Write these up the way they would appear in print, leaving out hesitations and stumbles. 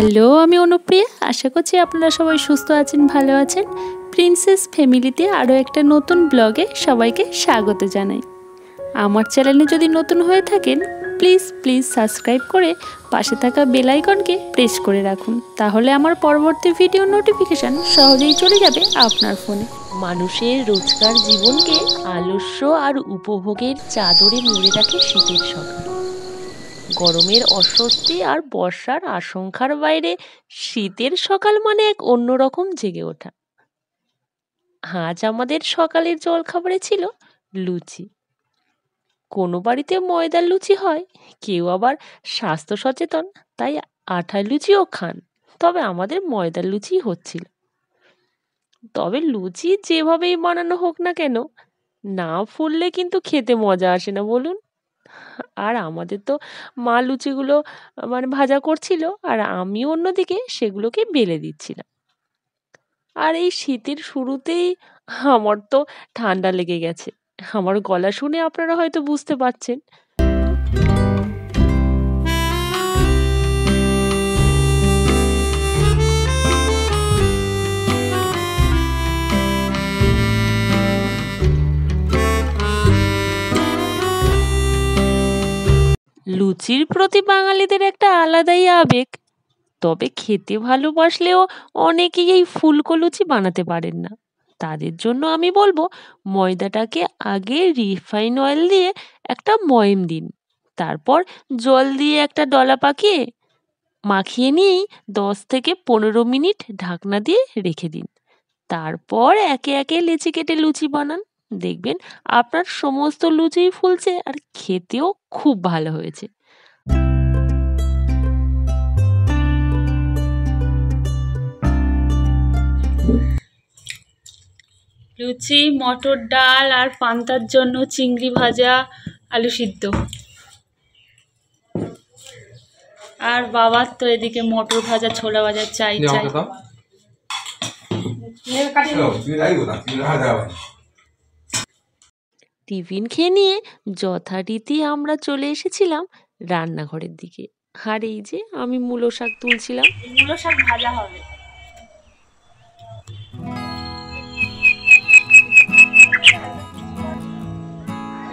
Hello, আমি অনুপ্রিয়া। আশা করছি আপনারা সবাই সুস্থ আছেন, ভালো আছেন। প্রিন্সেস ফ্যামিলিতে আরও একটা নতুন ব্লগে সবাইকে স্বাগত জানাই। আমার চ্যানেলে যদি নতুন হয়ে থাকেন প্লিজ সাবস্ক্রাইব করে পাশে থাকা বেল আইকনকে প্রেস করে রাখুন, তাহলে আমার পরবর্তী ভিডিও নোটিফিকেশান সহজেই চলে যাবে আপনার ফোনে। মানুষের রোজকার জীবনকে আলস্য আর উপভোগের চাদরে মুড়ে রাখে শীতের সকাল। গরমের অস্বস্তি আর বর্ষার আশঙ্কার বাইরে শীতের সকাল মানে এক অন্যরকম জেগে ওঠা। আজ আমাদের সকালের জলখাবারে ছিল লুচি। কোনো বাড়িতে ময়দার লুচি হয়, কেউ আবার স্বাস্থ্য সচেতন তাই আটার লুচিও খান, তবে আমাদের ময়দার লুচি হচ্ছিল। তবে লুচি যেভাবেই বানানো হোক না কেন, না ফুললে কিন্তু খেতে মজা আসে না, বলুন। আর আমাদের তো মা লুচিগুলো ভাজা করছিল, আর আমি অন্যদিকে সেগুলোকে বেলে দিচ্ছিলাম। আর এই শীতের শুরুতেই আমার তো ঠান্ডা লেগে গেছে। আমার গলা শুনে আপনারা হয়তো বুঝতে পারছেন। লুচির প্রতি বাঙালিদের একটা আলাদাই আবেগ। তবে খেতে ভালোবাসলেও অনেকেই এই ফুলকো লুচি বানাতে পারেন না। তাদের জন্য আমি বলবো, ময়দাটাকে আগে রিফাইন অয়েল দিয়ে একটা ময়ম দিন, তারপর জল দিয়ে একটা ডলা পাকিয়ে মাখিয়ে নিয়েই 10 থেকে 15 মিনিট ঢাকনা দিয়ে রেখে দিন। তারপর একে একে লেচি কেটে লুচি বানান, দেখবেন আপনার সমস্ত লুচিই ফুলছে আর খেতেও খুব ভালো হয়েছে। লুচি, মটর ডাল আর পান্তার জন্য চিংড়ি ভাজা, আলু সিদ্ধ। আর বাবার তো এদিকে মটর ভাজা, ছোলা ভাজা চাই। টিফিন খেয়ে নিয়ে যথারীতি আমরা চলে এসেছিলাম রান্নাঘরের দিকে। আর এই যে আমি মূলো শাক তুলছিলাম। মূলো শাক ভাজা হবে।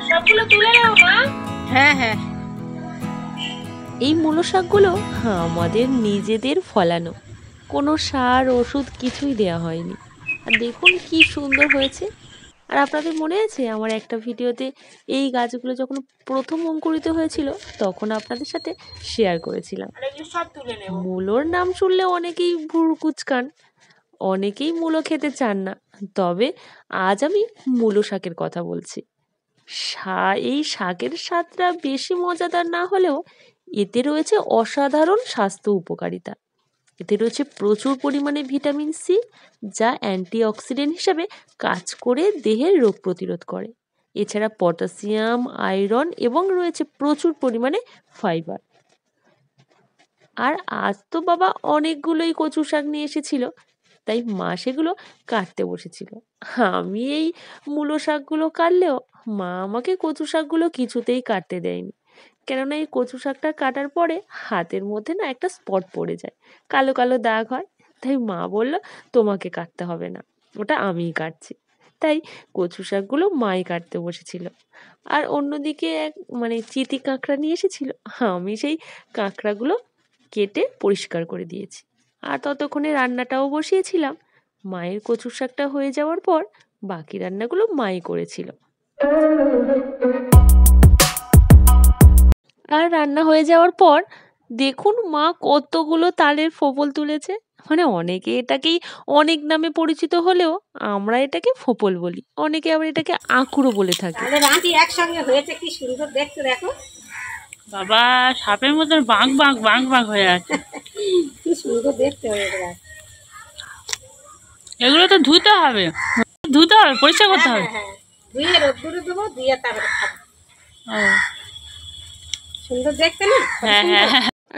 সবগুলো তুলে নাও মা। হ্যাঁ। এই মূলো শাকগুলো আমাদের নিজেদের ফলানো, কোনো সার ওষুধ কিছুই দেওয়া হয়নি। আর দেখুন কি সুন্দর হয়েছে। আর আপনাদের মনে আছে আমার একটা ভিডিওতে এই গাছগুলো যখন প্রথম অঙ্কুরিত হয়েছিল তখন আপনাদের সাথে শেয়ার করেছিলাম। মূলোর নাম শুনলে অনেকেই ভুরু কুচকান, অনেকেই মূলো খেতে চান না। তবে আজ আমি মূলো শাকের কথা বলছি। এই শাকের স্বাদটা বেশি মজাদার না হলেও এতে রয়েছে অসাধারণ স্বাস্থ্য উপকারিতা। এতে রয়েছে প্রচুর পরিমাণে ভিটামিন সি, যা অ্যান্টিঅক্সিডেন্ট হিসেবে কাজ করে দেহের রোগ প্রতিরোধ করে। এছাড়া পটাশিয়াম, আয়রন এবং রয়েছে প্রচুর পরিমাণে ফাইবার। আর আজ তো বাবা অনেকগুলোই কচু শাক নিয়ে এসেছিল, তাই মা সেগুলো কাটতে বসেছিল। আমি এই মূলো শাকগুলো কাটলেও মা আমাকে কচু শাকগুলো কিছুতেই কাটতে দেয়নি, কেননা এই কচু শাকটা কাটার পরে হাতের মধ্যে না একটা স্পট পড়ে যায়, কালো কালো দাগ হয়। তাই মা বলল তোমাকে কাটতে হবে না, ওটা আমিই কাটছি। তাই কচু শাকগুলো মাই কাটতে বসেছিল। আর অন্যদিকে এক চিতি কাঁকড়া নিয়ে এসেছিল, আমি সেই কাঁকড়াগুলো কেটে পরিষ্কার করে দিয়েছি। আর ততক্ষণে রান্নাটাও বসিয়েছিলাম। মায়ের কচু শাকটা হয়ে যাওয়ার পর বাকি রান্নাগুলো মাই করেছিল। আর রান্না হয়ে যাওয়ার পর দেখুন মা কতগুলো তালের ফোপল তুলেছে। অনেকে এটাকেই অনেক নামে পরিচিত হলেও আমরা এটাকে ফোপল বলি, অনেকে আবার এটাকে আঁকুড়ো বলে থাকে। একসঙ্গে হয়েছে, কি সুন্দর দেখতে, দেখো বাবা, সাপের মতন বাঁক হয়ে আছে। কি সুন্দর দেখতে হয়ে গেছে। এগুলো তো ধুতে হবে, পরিষ্কার করতে হবে। ধুয়ে রোদ্দুরে দেবো, দিয়ে তারপরে খাবো। সুন্দর দেখতে না? হ্যাঁ।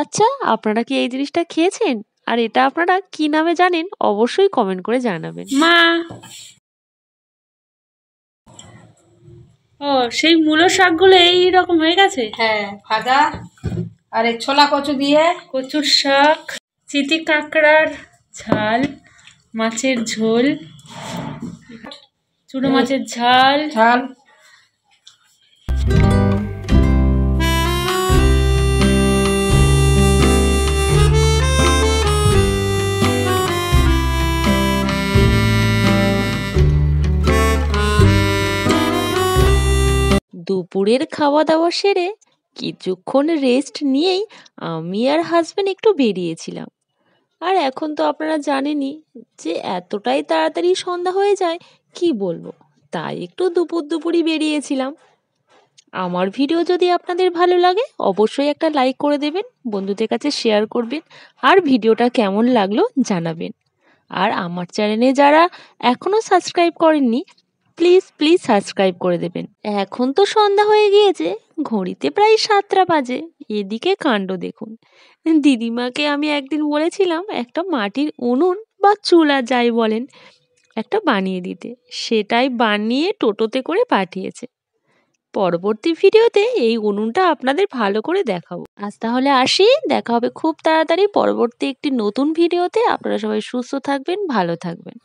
আচ্ছা, আপনারা কি এই জিনিসটা খেয়েছেন? আর এটা আপনারা কি নামে জানেন অবশ্যই কমেন্ট করে জানাবেন। মা, ও সেই মূলো শাকগুলো এইরকম হয়ে গেছে। হ্যাঁ, ভাজা। আর এই ছোলা কচু দিয়ে কচুর শাক, চিতি কাঁকড়ার ঝাল, মাছের ঝোল, চুনো মাছের ঝাল, ঝাল দুপুরের খাওয়া দাওয়া সেরে কিছুক্ষণ রেস্ট নিয়েই আমি আর হাজবেন্ড একটু বেরিয়েছিলাম। আর এখন তো আপনারা জানেনই যে এতটাই তাড়াতাড়ি সন্ধ্যা হয়ে যায় কি বলবো, তাই একটু দুপুরই বেরিয়েছিলাম। আমার ভিডিও যদি আপনাদের ভালো লাগে অবশ্যই একটা লাইক করে দেবেন, বন্ধুদের কাছে শেয়ার করবেন, আর ভিডিওটা কেমন লাগলো জানাবেন। আর আমার চ্যানেলে যারা এখনো সাবস্ক্রাইব করেননি প্লিজ সাবস্ক্রাইব করে দেবেন। এখন তো সন্ধ্যা হয়ে গিয়েছে, ঘড়িতে প্রায় 7টা বাজে। এদিকে কাণ্ড দেখুন, দিদিমাকে আমি একদিন বলেছিলাম একটা মাটির উনুন বা চুলা যাই বলেন একটা বানিয়ে দিতে, সেটাই বানিয়ে টোটোতে করে পাঠিয়েছে। পরবর্তী ভিডিওতে এই উনুনটা আপনাদের ভালো করে দেখাবো। আজ তাহলে আসি, দেখা হবে খুব তাড়াতাড়ি পরবর্তী একটি নতুন ভিডিওতে। আপনারা সবাই সুস্থ থাকবেন, ভালো থাকবেন।